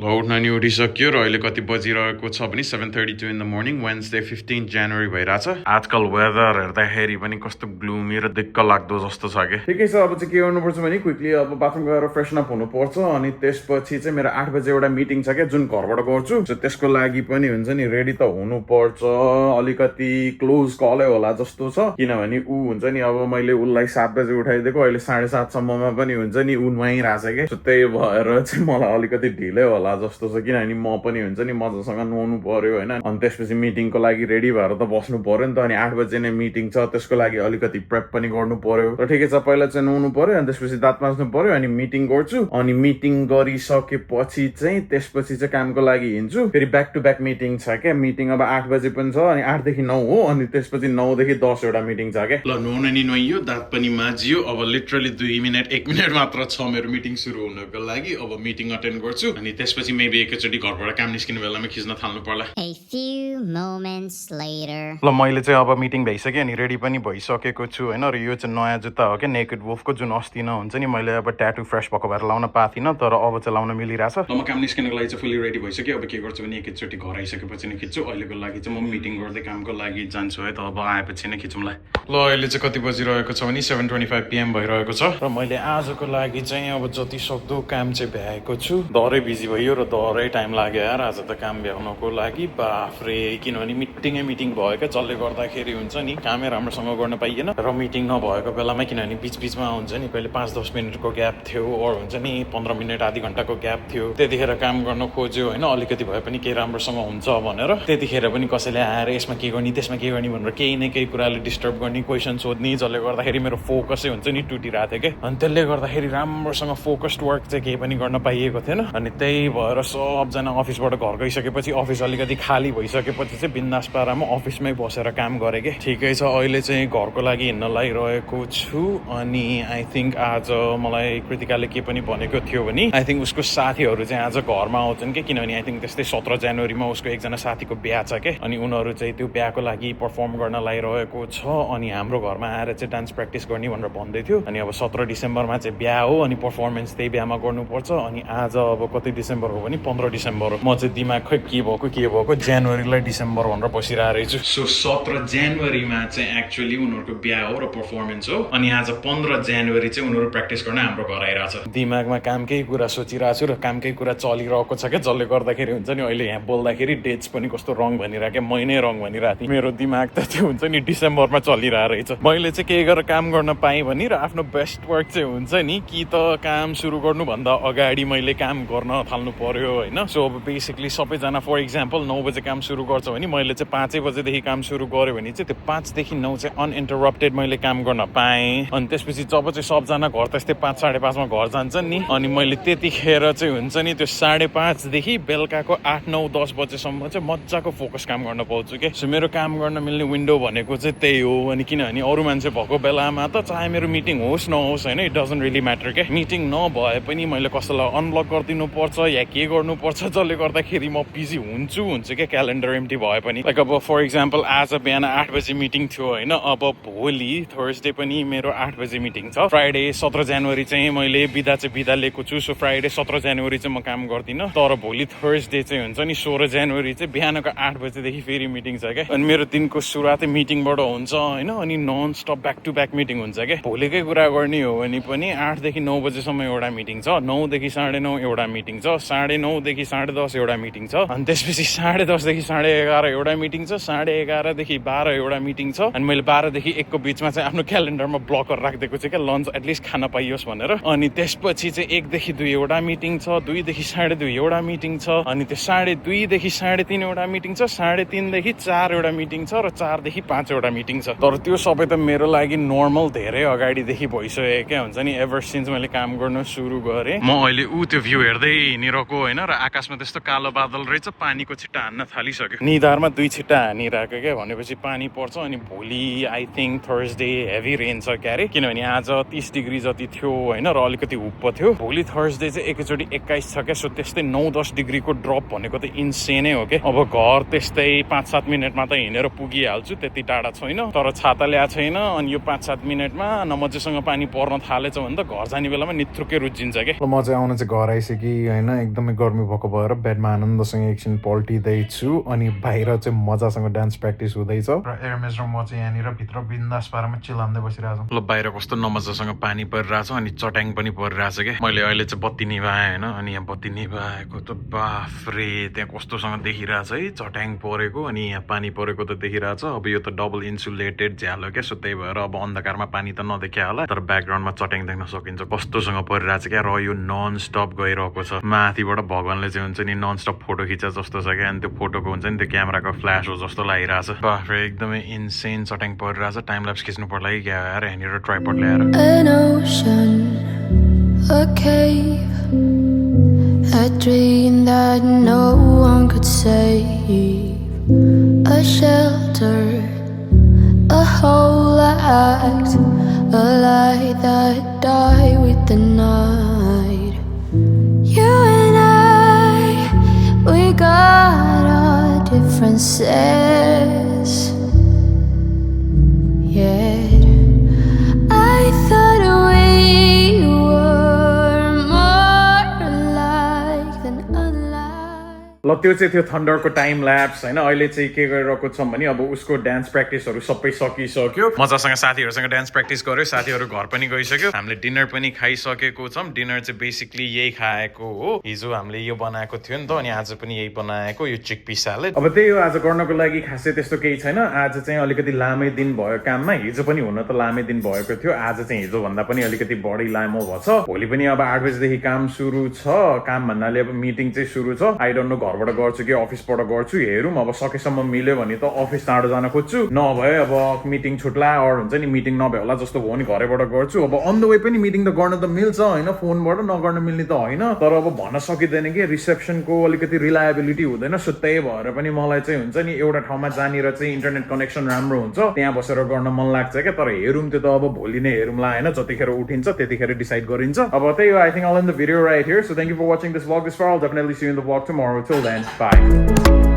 उठ्न नि उठिसक्यो र अहिले कति बजिरहेको छ भने 7:32 इन द मर्निङ वेन्सडे 15 जनवरी भइरहेछ। आजकल वेदर हेर्दाखेरि पनि कस्तो ग्लुमी र दिक्क लाग्दो जस्तो छ के। ठिकै छ, अब चाहिँ के गर्नुपर्छ भने क्विकली अब बाथरुम गएर फ्रेसन अप हुनुपर्छ अनि त्यसपछि चाहिँ मेरो 8 बजे एउटा मिटिङ छ क्या जुन घरबाट गर्छु। सो त्यसको लागि पनि हुन्छ नि रेडी त हुनुपर्छ। अलिकति क्लोज कलै होला जस्तो छ किनभने ऊ हुन्छ नि अब मैले उसलाई 7 बजे उठाइदिएको अहिले 7:30 सम्ममा पनि हुन्छ नि ऊ नुहाइरहेछ के। सो त्यही भएर चाहिँ मलाई अलिकति ढिलै होला जस्तो छ किनभने म पनि हुन्छ नि मजासँग नुहाउनु पर्यो होइन। अनि त्यसपछि मिटिङको लागि रेडी भएर त बस्नु पर्यो नि त। अनि 8 बजे नै मिटिङ छ, त्यसको लागि अलिकति प्रेप पनि गर्नु पर्यो। र ठिकै छ, पहिला चाहिँ नुहाउनु पर्यो अनि त्यसपछि दाँत माझ्नु पर्यो अनि मिटिङ गर्छु। अनि मिटिङ गरिसकेपछि चाहिँ त्यसपछि चाहिँ कामको लागि हिँड्छु। फेरि ब्याक टु ब्याक मिटिङ छ क्या। मिटिङ अब 8 बजे पनि छ अनि 8 देखि 9 हो अनि त्यसपछि 9 देखि 10 एउटा मिटिङ छ क्या। ल नुहाउन नि नुहाइयो, दाँत पनि माझियो। अब लिटरली 2 मिनट 1 मिनट मात्र छ मेरो मिटिङ सुरु हुनको लागि। अब मिटिङ अटेन्ड गर्छु अनि त्यसपछि मेबी एकैचोटि घरबाट काम निस्किने बेलामा खिच्न थाल्नु पर्ला। A few moments later. ल मैले चाहिँ अब मिटिङ भइसक्यो अनि रेडी पनि भइसकेको छु होइन। र यो चाहिँ नयाँ जुत्ता हो क्या नेकेड वुल्फको, जुन अस्ति हुन्छ नि मैले अब ट्याटु फ्रेस भएको भएर लाउन पाएको थिइनँ तर अब चाहिँ लाउन मिलिरहेछ। ल म काम निस्किनको लागि चाहिँ फुल्ली रेडी भइसक्यो। अब के गर्छु भने एकैचोटि घर आइसकेपछि नै खिच्छु। अहिलेको लागि चाहिँ म मिटिङ गर्दै कामको लागि जान्छु है त। अब आएपछि नै खिचौँला। ल अहिले चाहिँ कति बजिरहेको छ भने 7:25 PM भइरहेको छ र मैले आजको लागि चाहिँ अब जति सक्दो काम चाहिँ भ्याएको छु। दरै बिजी भयो र दरै टाइम लाग्यो यार आज त काम भ्याउनको लागि। बाफ्रे, किनभने मिटिङ भयो क्या जसले गर्दाखेरि हुन्छ नि कामै राम्रोसँग गर्न पाइएन। र मिटिङ नभएको बेलामा किनभने बिचमा हुन्छ नि कहिले 5-10 मिनटको ग्याप थियो और हुन्छ नि 15 मिनट आधी घन्टाको ग्याप थियो। त्यतिखेर काम गर्न खोज्यो होइन, अलिकति भए पनि केही राम्रोसँग हुन्छ भनेर। त्यतिखेर पनि कसैले आएर यसमा के गर्ने त्यसमा के गर्ने भनेर केही न केही कुराले डिस्टर्ब गर्ने, क्वेसन सोध्ने, जसले गर्दाखेरि मेरो फोकसै हुन्छ नि टुटिरहेको थियो क्या। अनि त्यसले गर्दाखेरि राम्रोसँग फोकस्ड वर्क चाहिँ केही पनि गर्न पाइएको थिएन। अनि त्यही भएर सबजना अफिसबाट घर गइसकेपछि अफिस अलिकति खाली भइसकेपछि चाहिँ बिन्दास पारामा अफिसमै बसेर काम गरेँ कि। ठिकै छ, अहिले चाहिँ घरको लागि हिँड्न लागिरहेको छु। अनि आई थिङ्क आज मलाई कृतिकाले के पनि भनेको थियो भने आई थिङ्क उसको साथीहरू चाहिँ आज घरमा आउँछन् कि, किनभने आई थिङ्क त्यस्तै 17 जनवरीमा उसको एकजना साथीको बिहा छ क्या। अनि उनीहरू चाहिँ त्यो बिहाको लागि पर्फर्म गर्न लागिरहेको छ। अनि हाम्रो घरमा आएर चाहिँ डान्स प्र्याक्टिस गर्ने भनेर भन्दै थियो। अनि अब 17 डिसेम्बरमा चाहिँ बिहा हो अनि पर्फर्मेन्स त्यही बिहामा गर्नुपर्छ। अनि आज अब कति डिसेम्बर हो भने 15 डिसेम्बर हो। म चाहिँ दिमाग खै के भएको जनवरीलाई डिसेम्बर भनेर बसिरहेको रहेछु। सो 17 जनवरीमा चाहिँ एक्चुअली उनीहरूको बिहा हो र पर्फर्मेन्स हो। अनि आज 15 जनवरी चाहिँ उनीहरू प्र्याक्टिस गर्न हाम्रो घर आइरहेछ। दिमागमा कामकै कुरा सोचिरहेको छु र कामकै कुरा चलिरहेको छ क्या, जसले गर्दाखेरि हुन्छ नि अहिले यहाँ बोल्दाखेरि डेट्स पनि कस्तो रङ भनिरहेको क्या, महिनै रङ भनिरहेको थिएँ। मेरो दिमाग त चाहिँ हुन्छ नि डिसेम्बरमा चलिरहेको रहेछ। मैले चाहिँ केही गरेर काम गर्न पाएँ भने र आफ्नो बेस्ट वर्क चाहिँ हुन्छ नि कि त काम सुरु गर्नुभन्दा अगाडि मैले काम गर्न थाल्नु पर्यो होइन। सो अब बेसिकली सबैजना फर इक्जाम्पल 9 बजे काम सुरु गर्छ भने मैले चाहिँ 5 बजेदेखि काम सुरु गऱ्यो भने चाहिँ त्यो 5 देखि 9 चाहिँ अनइन्टरप्टेड मैले काम गर्न पाएँ। अनि त्यसपछि जब चाहिँ सबजना घर त्यस्तै 5-5:30 घर जान्छन् नि अनि मैले त्यतिखेर चाहिँ हुन्छ नि त्यो 5:30 देखि बेलुकाको 8-9-10 बजेसम्म चाहिँ मजाको फोकस काम गर्न पाउँछु क्या। सो मेरो काम गर्न मिल्ने विन्डो भनेको चाहिँ त्यही हो। अनि किनभने अरू मान्छे भएको बेलामा त चाहे मेरो मिटिङ होस् नहोस् होइन, इट डजन्ट रियली म्याटर क्या। मिटिङ नभए पनि मैले कसैलाई अनब्लक गरिदिनु पर्छ या के गर्नुपर्छ जसले गर्दाखेरि म बिजी हुन्छु क्या क्यालेन्डर एम्टी भए पनि। लाइक अब फर इक्जाम्पल आज बिहान 8 बजे मिटिङ थियो होइन। अब भोलि थर्सडे पनि मेरो 8 बजे मिटिङ छ। फ्राइडे 17 जनवरी चाहिँ मैले बिदा लिएको छु। सो फ्राइडे 17 जनवरी चाहिँ म काम गर्दिनँ। तर भोलि थर्सडे चाहिँ हुन्छ नि 16 जनवरी चाहिँ बिहानको 8 बजेदेखि फेरि मिटिङ छ क्या। अनि मेरो दिनको सुरुवातै मिटिङबाट हुन्छ होइन। अनि non stop back to back meeting हुन्छ क्या। भोलिकै कुरा गर्ने हो भने पनि 8 देखि 9 बजेसम्म एउटा मिटिङ छ, 9 देखि 9:30 एउटा मिटिङ छ, 9:30 देखि 10:30 एउटा मिटिङ छ, अनि त्यसपछि 10:30 देखि 11:30 एउटा मिटिङ छ, 11:30 देखि 12 एउटा मिटिङ छ। अनि मैले 12 देखि 1 को बिचमा चाहिँ आफ्नो क्यालेन्डरमा ब्लकर राखिदिएको छु क्या, लन्च एटलिस्ट खान पाइयोस् भनेर। अनि त्यसपछि चाहिँ 1 देखि 2 एउटा मिटिङ छ, 2 देखि 2:30 एउटा मिटिङ छ, अनि त्यो 2:30 देखि 3:30 एउटा मिटिङ छ, 3:30 देखि 4 एउटा मिटिङ छ र 4 देखि 5 एउटा मिटिङ छ। तर त्यो सबै त मेरो लागि नर्मल धेरै अगाडिदेखि भइसक्यो क्या हुन्छ नि। एभर सिन्स मैले काम गर्न सुरु गरेँ म अहिले त्यो भ्यू हेर्दै हिँडिरहेको होइन। र आकाशमा त्यस्तो कालो बादल रहेछ, पानीको छिट्टा हान्न थालिसक्यो। निधारमा 2 छिट्टा हानिरहेको क्या, भनेपछि पानी पर्छ। अनि भोलि I think Thursday heavy rain छ क्यारे, किनभने आज 30 डिग्री जति थियो होइन र अलिकति हुप्प थियो। भोलि थर्सडे चाहिँ एकैचोटि 21 छ क्या। सो त्यस्तै 9-10 डिग्रीको ड्रप भनेको त इन्सेनै हो क्या। अब घर त्यस्तै 5-7 मिनटमा त हिँडेर पुगिहाल्छु, त्यति टाढा छैन। तर छाता ल्याएको छैन अनि यो 5-7 मिनटमा नमजासँग पानी पर्न थालेछ भने त घर जाने बेलामा निथ्रुकै रुजिन्छ क्या। म चाहिँ आउन चाहिँ घर आइसकेँ होइन। एकदमै गर्मी भएको भएर बेडमा आनन्दसँग एकछिन पल्टिँदैछु अनि बाहिर चाहिँ मजासँग डान्स प्र्याक्टिस हुँदैछ र एरमेस र म चाहिँ यहाँनिर भित्र बिन्दास पारामा चिलाउँदै बसिरहेको छु। ल बाहिर कस्तो नमजासँग पानी परिरहेछ अनि चट्याङ पनि परिरहेछ क्या। मैले अहिले चाहिँ बत्ती निभाएँ होइन अनि यहाँ बत्ती निभाएको त बाफ्रे त्यहाँ कस्तोसँग देखिरहेछ है चट्याङ परेको अनि यहाँ पानी परेको त देखिरहेछ। अब यो त डबल इन्सुलेटेड झ्यालो क्या, सो त्यही भएर अब अन्धकारमा पानी त नदेखिया होला तर ब्याकग्राउन्डमा चट्याङ देख्न सकिन्छ कस्तोसँग परिरहेछ क्या। र यो नन स्टप गइरहेको छ माथिबाट भगवानले चाहिँ हुन्छ नि नन स्टप फोटो खिचा जस्तो छ क्या। अनि त्यो फोटोको हुन्छ नि त्यो क्यामेराको फ्ल्यास हो जस्तो लागिरहेछ। बाफ्रे एकदमै इन्सेन चट्याङ परिरहेछ। टाइम ल्याप्स खिच्नु पर्ला कि क्या यार यहाँनिर ट्राइपड ल्याएर। An ocean, a cave, a dream that no one could save, a shelter, a whole act, a light that died with the night. You and I, we got our differences, yet I thought we were more alike than unlike. ल त्यो चाहिँ थियो थन्डरको time laughs होइन। अहिले चाहिँ के गरिरहेको छौँ भने अब उसको डान्स प्र्याक्टिसहरू सबै सकिसक्यो। मजासँग साथीहरूसँग डान्स प्र्याक्टिस गर्यो। साथीहरू घर पनि गइसक्यो। हामीले डिनर पनि खाइसकेको छौँ। डिनर चाहिँ बेसिकली यही खाएको हो। हिजो हामीले यो बनाएको थियो नि त अनि आज पनि यही बनाएको यो चिकपी स्यालेड। अब त्यही हो आज गर्नको लागि खासै त्यस्तो केही छैन। आज चाहिँ अलिकति लामै दिन भयो काममा। हिजो पनि हुन त लामै दिन भएको थियो, आज चाहिँ हिजो भन्दा पनि अलिकति बढी लामो भएछ। भोलि पनि अब 8 बजेदेखि काम सुरु छ। काम भन्नाले अब मिटिङ चाहिँ सुरु छ। आई डोन्ट नो घरबाट गर्छु कि अफिसबाट गर्छु हेरौँ। अब सकेसम्म मिल्यो भने त अफिस टाढो जान खोज्छु, नभए अब मिटिङ छुट्ला अर हुन्छ नि मिटिङ नभए होला जस्तो भयो भने घरैबाट गर्छु। अब अन द वे पनि मिटिङ त गर्न त मिल्छ होइन, फोनबाट नगर्न मिल्ने त होइन। तर अब भन्न सकिँदैन कि रिसेप्सनको अलिकति रिलायबिलिटी हुँदैन। सो त्यही भएर पनि मलाई चाहिँ हुन्छ नि एउटा ठाउँमा जहाँनिर चाहिँ इन्टरनेट कनेक्सन राम्रो हुन्छ त्यहाँ बसेर गर्न मन लाग्छ क्या। तर हेरौँ त्यो त अब भोलि नै हेरौँला होइन, जतिखेर उठिन्छ त्यतिखेर डिसाइड गरिन्छ। अब त्यही हो। I think I'll end the video right here. So thank you for watching this vlog this far. I'll definitely see you in the vlog tomorrow. Till then, bye.